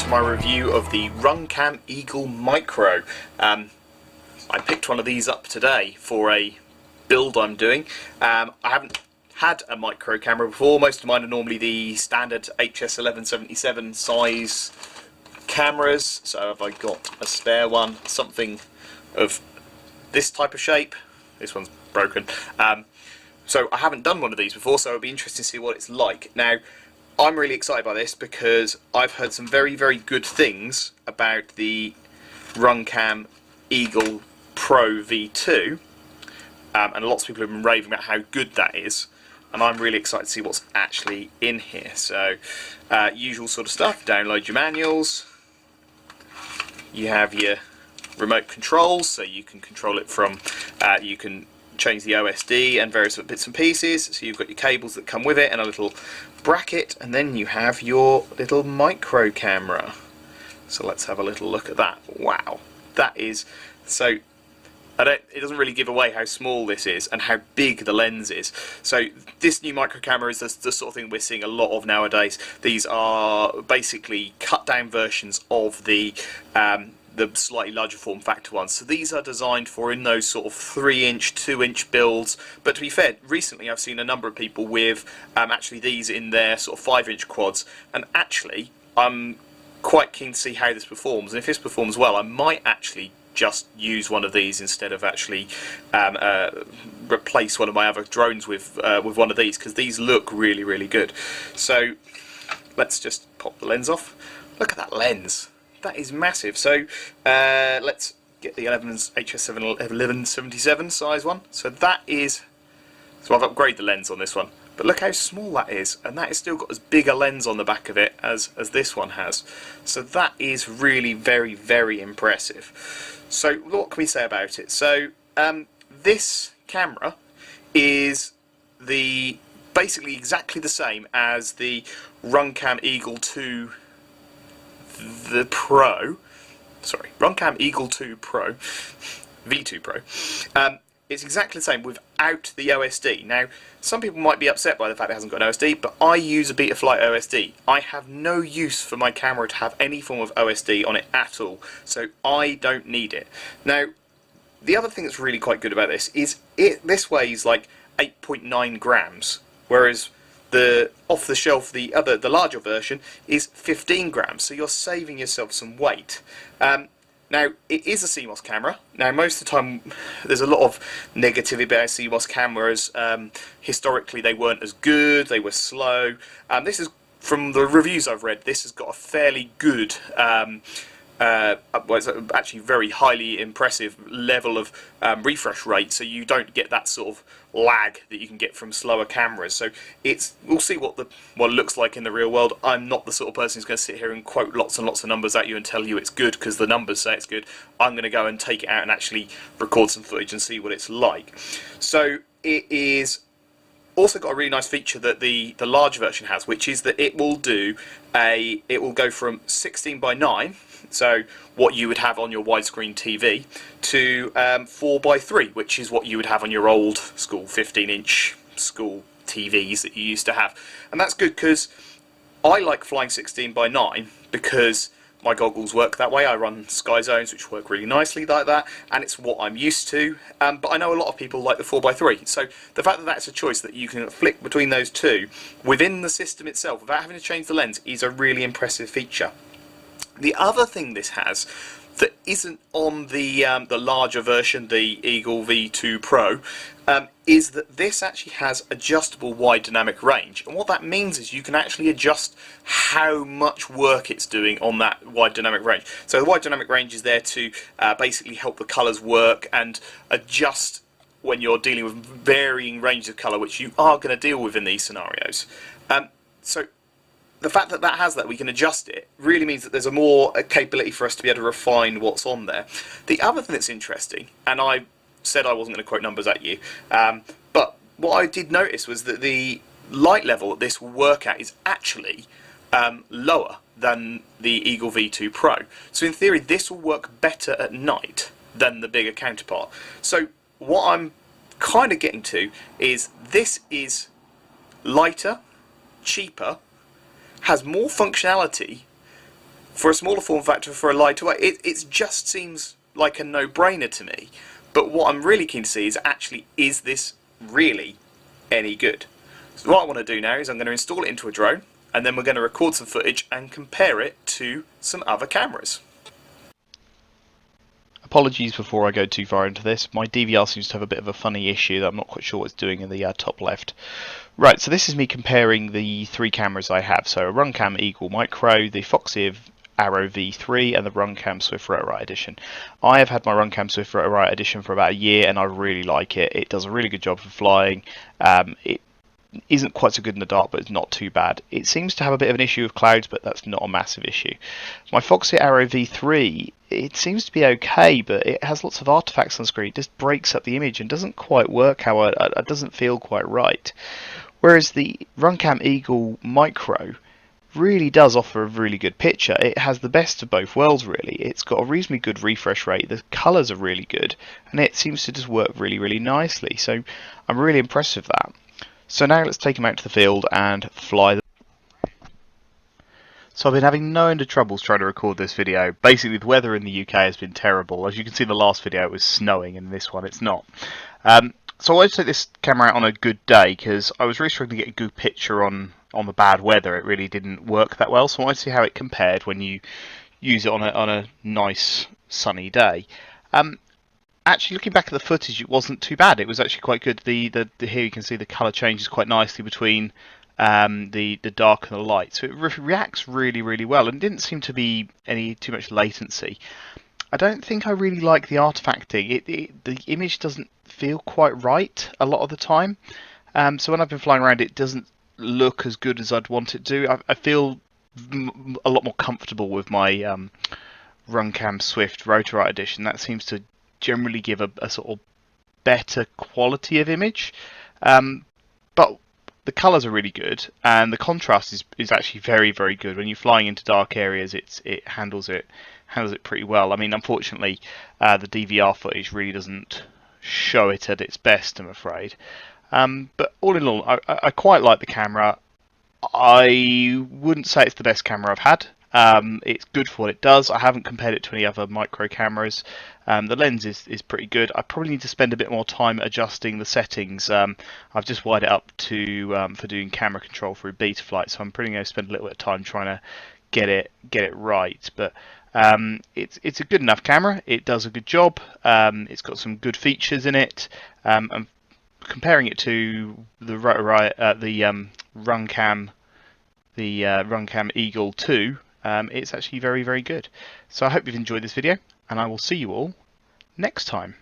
to my review of the Runcam Eagle Micro. I picked one of these up today for a build I'm doing. I haven't had a micro camera before. Most of mine are normally the standard HS1177 size cameras. So have I got a spare one, something of this type of shape? This one's broken. So I haven't done one of these before, so it'll be interesting to see what it's like. Now, I'm really excited by this because I've heard some very, very good things about the Runcam Eagle Pro V2, and lots of people have been raving about how good that is, and I'm really excited to see what's actually in here. So, usual sort of stuff, download your manuals, you have your remote controls, so you can control it from, you can change the OSD and various bits and pieces, so you've got your cables that come with it and a little bracket, and then you have your little micro camera. So let's have a little look at that. Wow, that is so. It doesn't really give away how small this is and how big the lens is. So this new micro camera is the sort of thing we're seeing a lot of nowadays. These are basically cut down versions of the slightly larger form factor ones. So these are designed for in those sort of 3-inch, 2-inch builds. But to be fair, recently I've seen a number of people with actually these in their sort of 5-inch quads, and actually I'm quite keen to see how this performs. And if this performs well, I might actually just use one of these instead of actually replace one of my other drones with one of these, because these look really, really good. So let's just pop the lens off. Look at that lens. That is massive. So let's get the HS1177 size one. So that is, so I've upgraded the lens on this one, but look how small that is, and that has still got as big a lens on the back of it as this one has. So that is really very, very impressive. So what can we say about it? So this camera is basically exactly the same as the Runcam Eagle 2 Runcam Eagle 2 Pro, V2 Pro. It's exactly the same without the OSD. Now, some people might be upset by the fact it hasn't got an OSD, but I use a Betaflight OSD. I have no use for my camera to have any form of OSD on it at all, so I don't need it. Now, the other thing that's really quite good about this is this weighs like 8.9 grams, whereas the off-the-shelf, the larger version, is 15 grams, so you're saving yourself some weight. Now, it is a CMOS camera. Now, most of the time, there's a lot of negativity about CMOS cameras. Historically, they weren't as good, they were slow. This is, from the reviews I've read, this has got a fairly good, well, it's actually very highly impressive level of refresh rate, so you don't get that sort of lag that you can get from slower cameras. So we'll see what it looks like in the real world. I'm not the sort of person who's going to sit here and quote lots and lots of numbers at you and tell you it's good because the numbers say it's good. I'm going to go and take it out and actually record some footage and see what it's like. So it is also got a really nice feature that the large version has, which is that it will go from 16:9, so what you would have on your widescreen TV, to 4:3, which is what you would have on your old school 15-inch school TVs that you used to have. And that's good because I like flying 16:9 because my goggles work that way. I run Sky Zones, which work really nicely like that, and it's what I'm used to. But I know a lot of people like the 4:3. So the fact that that's a choice that you can flick between those two within the system itself without having to change the lens is a really impressive feature. The other thing this has that isn't on the larger version, the Eagle V2 Pro, is that this actually has adjustable wide dynamic range. And what that means is you can actually adjust how much work it's doing on that wide dynamic range. So the wide dynamic range is there to basically help the colours work and adjust when you're dealing with varying ranges of colour, which you are going to deal with in these scenarios. So the fact that that has that, we can adjust it, really means that there's a more capability for us to be able to refine what's on there. The other thing that's interesting, and I said I wasn't going to quote numbers at you, but what I did notice was that the light level that this will work at is actually lower than the Eagle V2 Pro. So in theory, this will work better at night than the bigger counterpart. So what I'm kind of getting to is this is lighter, cheaper, has more functionality For a smaller form factor, for a lighter weight, it just seems like a no-brainer to me. But what I'm really keen to see is actually, is this really any good? So what I want to do now is I'm going to install it into a drone, and then we're going to record some footage and compare it to some other cameras. Apologies before I go too far into this. My DVR seems to have a bit of a funny issue that I'm not quite sure what it's doing in the top left. Right, so this is me comparing the three cameras I have. So a Runcam Eagle Micro, the Foxeer Arrow V3 and the Runcam Swift RR edition. I have had my Runcam Swift RR edition for about a year and I really like it. It does a really good job for flying. It isn't quite so good in the dark, but it's not too bad. It seems to have a bit of an issue with clouds, but that's not a massive issue. My Foxeer Arrow V3, it seems to be okay, but it has lots of artifacts on the screen. It just breaks up the image and doesn't quite work how it doesn't feel quite right. Whereas the Runcam Eagle Micro really does offer a really good picture. It has the best of both worlds, really. It's got a reasonably good refresh rate, the colours are really good, and it seems to just work really, really nicely. So I'm really impressed with that. So now let's take them out to the field and fly them. So I've been having no end of troubles trying to record this video. Basically the weather in the UK has been terrible. As you can see in the last video it was snowing, and in this one it's not. So I wanted to take this camera out on a good day because I was really struggling to get a good picture on the bad weather. It really didn't work that well, so I wanted to see how it compared when you use it on a nice sunny day. Actually, looking back at the footage, it wasn't too bad. It was actually quite good. Here you can see the colour changes quite nicely between the dark and the light, so it reacts really, really well, and didn't seem to be too much latency. I don't think I really like the artifacting. The image doesn't feel quite right a lot of the time. So when I've been flying around, it doesn't look as good as I'd want it to. I feel a lot more comfortable with my Runcam Swift RR edition. That seems to generally give a sort of better quality of image, but the colours are really good and the contrast is actually very, very good. When you're flying into dark areas, it handles it pretty well. I mean, unfortunately the DVR footage really doesn't show it at its best, I'm afraid, but all in all I quite like the camera. I wouldn't say it's the best camera I've had. It's good for what it does. I haven't compared it to any other micro cameras. The lens is pretty good. I probably need to spend a bit more time adjusting the settings. I've just wired it up to for doing camera control through Betaflight, so I'm probably going to spend a little bit of time trying to get it right. But it's a good enough camera. It does a good job. It's got some good features in it. And comparing it to the Runcam Eagle 2, it's actually very, very good. So I hope you've enjoyed this video, and I will see you all next time.